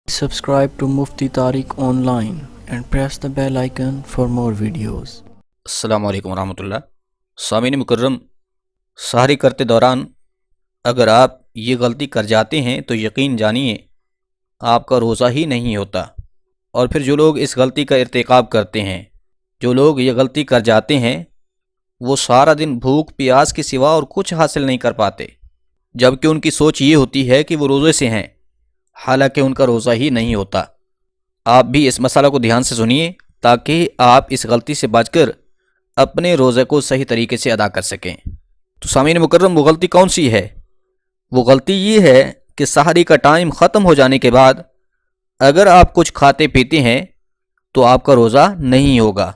Subscribe to Mufti Tariq Online and press the bell icon for more videos. السلام علیکم ورحمۃ اللہ۔ سامعین مکرم، سحری کرتے دوران اگر آپ یہ غلطی کر جاتے ہیں تو یقین جانیے آپ کا روزہ ہی نہیں ہوتا۔ اور پھر جو لوگ اس غلطی کا ارتکاب کرتے ہیں، جو لوگ یہ غلطی کر جاتے ہیں، وہ سارا دن بھوک پیاس کے سوا اور کچھ حاصل نہیں کر پاتے، جبکہ ان کی سوچ یہ ہوتی ہے کہ وہ روزے سے ہیں، حالانکہ ان کا روزہ ہی نہیں ہوتا۔ آپ بھی اس مسئلہ کو دھیان سے سنیے تاکہ آپ اس غلطی سے بچ کر اپنے روزے کو صحیح طریقے سے ادا کر سکیں۔ تو سامعین مکرم، وہ غلطی کون سی ہے؟ وہ غلطی یہ ہے کہ سحری کا ٹائم ختم ہو جانے کے بعد اگر آپ کچھ کھاتے پیتے ہیں تو آپ کا روزہ نہیں ہوگا۔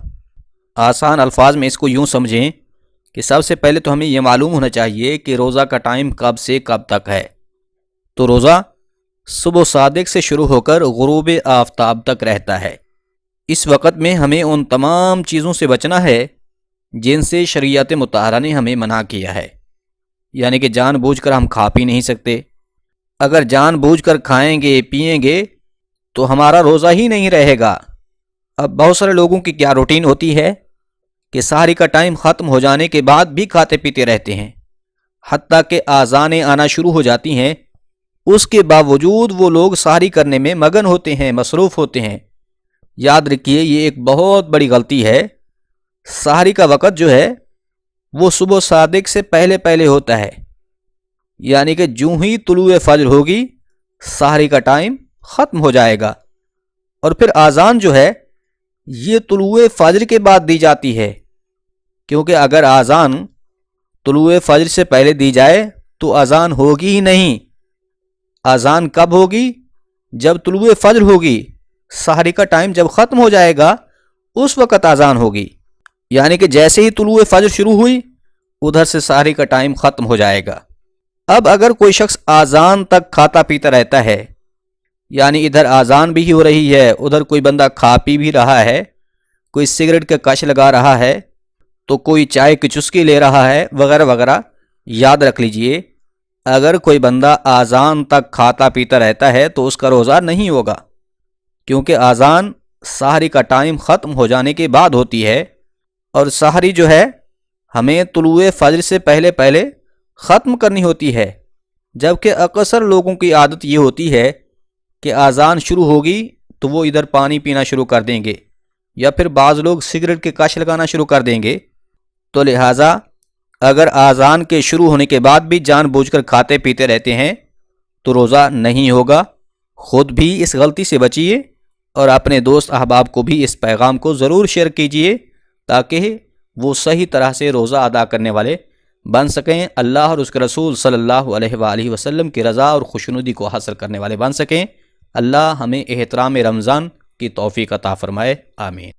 آسان الفاظ میں اس کو یوں سمجھیں کہ سب سے پہلے تو ہمیں یہ معلوم ہونا چاہیے کہ روزہ کا ٹائم کب سے کب تک ہے۔ تو روزہ صبح صادق سے شروع ہو کر غروب آفتاب تک رہتا ہے۔ اس وقت میں ہمیں ان تمام چیزوں سے بچنا ہے جن سے شریعت مطہرہ نے ہمیں منع کیا ہے، یعنی کہ جان بوجھ کر ہم کھا پی نہیں سکتے۔ اگر جان بوجھ کر کھائیں گے پیئیں گے تو ہمارا روزہ ہی نہیں رہے گا۔ اب بہت سارے لوگوں کی کیا روٹین ہوتی ہے کہ سحری کا ٹائم ختم ہو جانے کے بعد بھی کھاتے پیتے رہتے ہیں، حتیٰ کہ آذانیں آنا شروع ہو جاتی ہیں، اس کے باوجود وہ لوگ سحری کرنے میں مگن ہوتے ہیں، مصروف ہوتے ہیں۔ یاد رکھیے یہ ایک بہت بڑی غلطی ہے۔ سحری کا وقت جو ہے وہ صبح صادق سے پہلے پہلے ہوتا ہے، یعنی کہ جوں ہی طلوع فجر ہوگی سحری کا ٹائم ختم ہو جائے گا۔ اور پھر آذان جو ہے یہ طلوع فجر کے بعد دی جاتی ہے، کیونکہ اگر آذان طلوع فجر سے پہلے دی جائے تو اذان ہوگی ہی نہیں۔ اذان کب ہوگی؟ جب طلوع فجر ہوگی۔ سحری کا ٹائم جب ختم ہو جائے گا اس وقت اذان ہوگی، یعنی کہ جیسے ہی طلوع فجر شروع ہوئی ادھر سے سحری کا ٹائم ختم ہو جائے گا۔ اب اگر کوئی شخص آذان تک کھاتا پیتا رہتا ہے، یعنی ادھر آذان بھی ہو رہی ہے، ادھر کوئی بندہ کھا پی بھی رہا ہے، کوئی سگریٹ کا کش لگا رہا ہے، تو کوئی چائے کی چسکی لے رہا ہے، وغیرہ وغیرہ، یاد رکھ لیجئے اگر کوئی بندہ آذان تک کھاتا پیتا رہتا ہے تو اس کا روزہ نہیں ہوگا، کیونکہ آذان سحری کا ٹائم ختم ہو جانے کے بعد ہوتی ہے، اور سحری جو ہے ہمیں طلوع فجر سے پہلے پہلے ختم کرنی ہوتی ہے، جبکہ اکثر لوگوں کی عادت یہ ہوتی ہے کہ آذان شروع ہوگی تو وہ ادھر پانی پینا شروع کر دیں گے، یا پھر بعض لوگ سگریٹ کے کش لگانا شروع کر دیں گے۔ تو لہٰذا اگر آذان کے شروع ہونے کے بعد بھی جان بوجھ کر کھاتے پیتے رہتے ہیں تو روزہ نہیں ہوگا۔ خود بھی اس غلطی سے بچیے اور اپنے دوست احباب کو بھی اس پیغام کو ضرور شیئر کیجیے تاکہ وہ صحیح طرح سے روزہ ادا کرنے والے بن سکیں، اللہ اور اس کے رسول صلی اللہ علیہ وآلہ وسلم کی رضا اور خوشنودی کو حاصل کرنے والے بن سکیں۔ اللہ ہمیں احترام رمضان کی توفیق عطا فرمائے، آمین۔